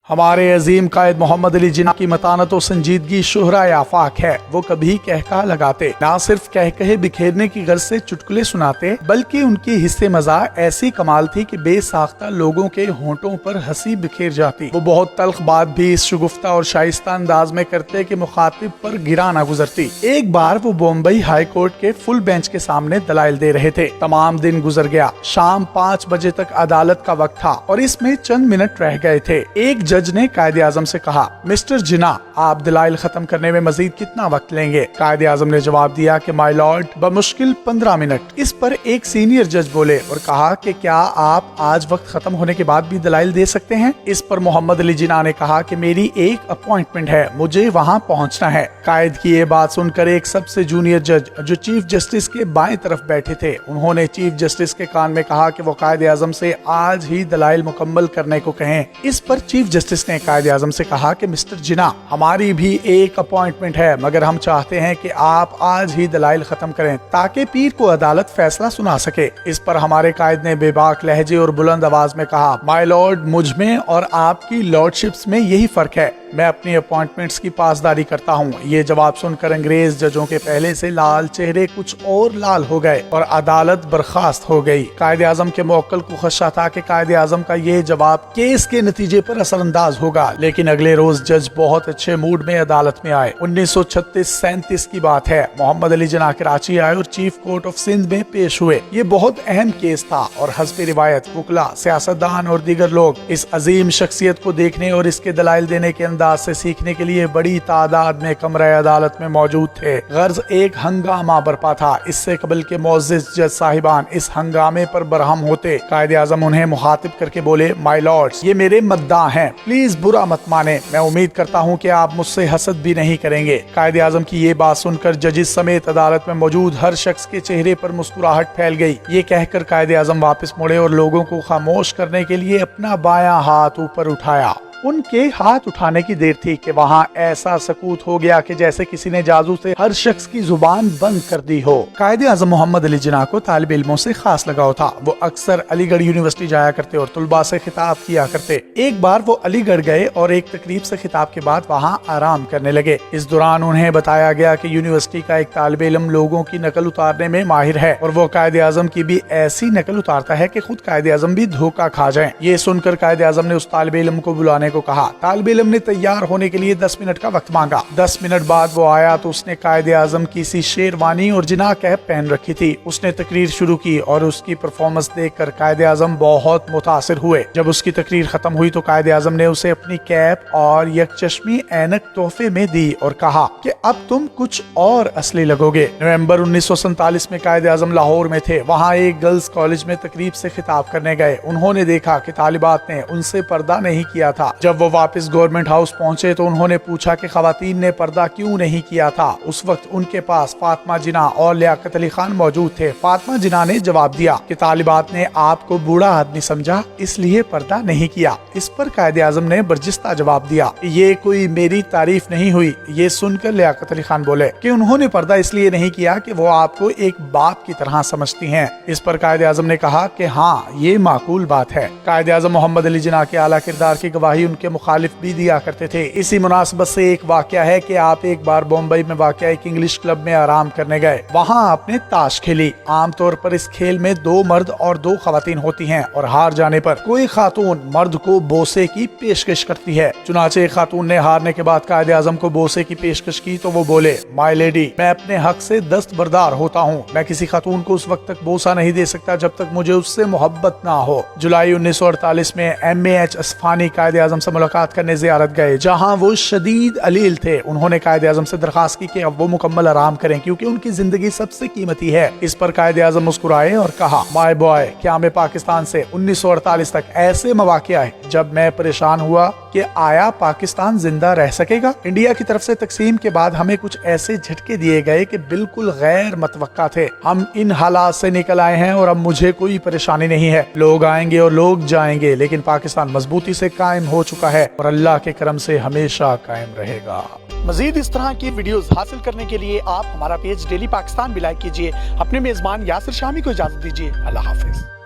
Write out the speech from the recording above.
ہمارے عظیم قائد محمد علی جناح کی متانت و سنجیدگی شہرائے آفاق ہے۔ وہ کبھی کہکہا لگاتے، نہ صرف کہکہے بکھیرنے کی غرض سے چٹکلے سناتے، بلکہ ان کی حصے مزاح ایسی کمال تھی کہ بے ساختہ لوگوں کے ہونٹوں پر ہنسی بکھیر جاتی۔ وہ بہت تلخ بات بھی اس شگفتہ اور شائستہ انداز میں کرتے کہ مخاطب پر گرا نہ گزرتی۔ ایک بار وہ بمبئی ہائی کورٹ کے فل بینچ کے سامنے دلائل دے رہے تھے۔ تمام دن گزر گیا، شام 5 بجے تک عدالت کا وقت تھا اور اس میں چند منٹ رہ گئے تھے۔ ایک جج نے قائد اعظم سے کہا، مسٹر جناح، آپ دلائل ختم کرنے میں مزید کتنا وقت لیں گے؟ قائد اعظم نے جواب دیا کہ مائی لارڈ، بمشکل 15 منٹ۔ اس پر ایک سینئر جج بولے اور کہا کہ کیا آپ آج وقت ختم ہونے کے بعد بھی دلائل دے سکتے ہیں؟ اس پر محمد علی جناح نے کہا کہ میری ایک اپوائنٹمنٹ ہے، مجھے وہاں پہنچنا ہے۔ قائد کی یہ بات سن کر ایک سب سے جونیئر جج جو چیف جسٹس کے بائیں طرف بیٹھے تھے، انہوں نے چیف جسٹس کے کان میں کہا کہ وہ قائد اعظم سے آج ہی دلائل مکمل کرنے کو کہیں۔ اس پر چیف جسٹس نے قائد اعظم سے کہا کہ مسٹر جناح، ہماری بھی ایک اپوائنٹمنٹ ہے، مگر ہم چاہتے ہیں کہ آپ آج ہی دلائل ختم کریں تاکہ پیر کو عدالت فیصلہ سنا سکے۔ اس پر ہمارے قائد نے بے باک لہجے اور بلند آواز میں کہا، مائی لارڈ، مجھ میں اور آپ کی لارڈشپس میں یہی فرق ہے، میں اپنی اپوائنٹمنٹس کی پاسداری کرتا ہوں۔ یہ جواب سن کر انگریز ججوں کے پہلے سے لال چہرے کچھ اور لال ہو گئے اور عدالت برخاست ہو گئی۔ قائد اعظم کے موکل کو خدشہ تھا کہ قائد اعظم کا یہ جواب کیس کے نتیجے پر اثر انداز ہوگا، لیکن اگلے روز جج بہت اچھے موڈ میں عدالت میں آئے۔ 1936-37 کی بات ہے۔ محمد علی جناح کراچی آئے اور چیف کورٹ آف سندھ میں پیش ہوئے۔ یہ بہت اہم کیس تھا اور حسب روایت وکلا، سیاستدان اور دیگر لوگ اس عظیم شخصیت کو دیکھنے اور اس کے دلائل دینے کے انداز سے سیکھنے کے لیے بڑی تعداد میں کمرہ عدالت میں موجود تھے۔ غرض ایک ہنگامہ برپا تھا۔ اس سے قبل کے معزز جج صاحبان اس ہنگامے پر برہم ہوتے۔ قائد اعظم انہیں مخاطب کر کے بولے، مائی لارڈز، یہ میرے مداح ہیں، پلیز برا مت مانیں، میں امید کرتا ہوں کہ آپ مجھ سے حسد بھی نہیں کریں گے۔ قائد اعظم کی یہ بات سن کر ججز سمیت عدالت میں موجود ہر شخص کے چہرے پر مسکراہٹ پھیل گئی۔ یہ کہہ کر قائد اعظم واپس مڑے اور لوگوں کو خاموش کرنے کے لیے اپنا بایاں ہاتھ اوپر اٹھایا۔ ان کے ہاتھ اٹھانے کی دیر تھی کہ وہاں ایسا سکوت ہو گیا کہ جیسے کسی نے جادو سے ہر شخص کی زبان بند کر دی ہو۔ قائد اعظم محمد علی جناح کو طالب علموں سے خاص لگاؤ تھا۔ وہ اکثر علی گڑھ یونیورسٹی جایا کرتے اور طلباء سے خطاب کیا کرتے۔ ایک بار وہ علی گڑھ گئے اور ایک تقریب سے خطاب کے بعد وہاں آرام کرنے لگے۔ اس دوران انہیں بتایا گیا کہ یونیورسٹی کا ایک طالب علم لوگوں کی نقل اتارنے میں ماہر ہے اور وہ قائد اعظم کی بھی ایسی نقل اتارتا ہے کہ خود قائد اعظم بھی دھوکہ کھا جائیں۔ یہ سن کر قائد اعظم نے اس طالب علم کو بلانے کو کہا۔ طالب علم نے تیار ہونے کے لیے 10 منٹ کا وقت مانگا۔ 10 منٹ بعد وہ آیا تو اس نے قائد اعظم کی سی شیروانی اور جناح کیپ پہن رکھی تھی۔ اس نے تقریر شروع کی اور اس کی پرفارمنس دیکھ کر قائد اعظم بہت متاثر ہوئے۔ جب اس کی تقریر ختم ہوئی تو قائد اعظم نے اسے اپنی کیپ اور یک چشمی اینک تحفے میں دی اور کہا کہ اب تم کچھ اور اصلی لگو گے۔ نومبر 1947 میں قائد اعظم لاہور میں تھے۔ وہاں ایک گرلز کالج میں تقریب سے خطاب کرنے گئے۔ انہوں نے دیکھا کہ طالبات نے ان سے پردہ نہیں کیا تھا۔ جب وہ واپس گورنمنٹ ہاؤس پہنچے تو انہوں نے پوچھا کہ خواتین نے پردہ کیوں نہیں کیا تھا۔ اس وقت ان کے پاس فاطمہ جناح اور لیاقت علی خان موجود تھے۔ فاطمہ جناح نے جواب دیا کہ طالبات نے آپ کو بوڑھا آدمی سمجھا، اس لیے پردہ نہیں کیا۔ اس پر قائد اعظم نے برجستہ جواب دیا، یہ کوئی میری تعریف نہیں ہوئی۔ یہ سن کر لیاقت علی خان بولے کہ انہوں نے پردہ اس لیے نہیں کیا کہ وہ آپ کو ایک باپ کی طرح سمجھتی ہیں۔ اس پر قائد اعظم نے کہا کہ ہاں، یہ معقول بات ہے۔ قائد اعظم محمد علی جناح کے اعلیٰ کردار کی گواہی ان کے مخالف بھی دیا کرتے تھے۔ اسی مناسبت سے ایک واقعہ ہے کہ آپ ایک بار بمبئی میں واقع ایک انگلش کلب میں آرام کرنے گئے۔ وہاں آپ نے تاش کھیلی۔ عام طور پر اس کھیل میں 2 مرد اور 2 خواتین ہوتی ہیں اور ہار جانے پر کوئی خاتون مرد کو بوسے کی پیشکش کرتی ہے۔ چنانچہ ایک خاتون نے ہارنے کے بعد قائد اعظم کو بوسے کی پیشکش کی تو وہ بولے، مائی لیڈی، میں اپنے حق سے دستبردار ہوتا ہوں، میں کسی خاتون کو اس وقت تک بوسا نہیں دے سکتا جب تک مجھے اس سے محبت نہ ہو۔ جولائی 1948 میں MAH اصفہانی قائد اعظم سے ملاقات کرنے زیارت گئے، جہاں وہ شدید علیل تھے۔ انہوں نے قائد اعظم سے درخواست کی کہ اب وہ مکمل آرام کریں کیونکہ ان کی زندگی سب سے قیمتی ہے۔ اس پر قائد اعظم مسکرائے اور کہا، مائی بوائے، کیا میں پاکستان سے 1948 تک ایسے مواقع آئے جب میں پریشان ہوا کہ آیا پاکستان زندہ رہ سکے گا؟ انڈیا کی طرف سے تقسیم کے بعد ہمیں کچھ ایسے جھٹکے دیے گئے کہ بالکل غیر متوقع تھے۔ ہم ان حالات سے نکل آئے ہیں اور اب مجھے کوئی پریشانی نہیں ہے۔ لوگ آئیں گے اور لوگ جائیں گے، لیکن پاکستان مضبوطی سے قائم ہو چکا ہے اور اللہ کے کرم سے ہمیشہ قائم رہے گا۔ مزید اس طرح کی ویڈیوز حاصل کرنے کے لیے آپ ہمارا پیج ڈیلی پاکستان بھی لائک کیجیے۔ اپنے میزبان یاسر شامی کو اجازت دیجیے۔ اللہ حافظ۔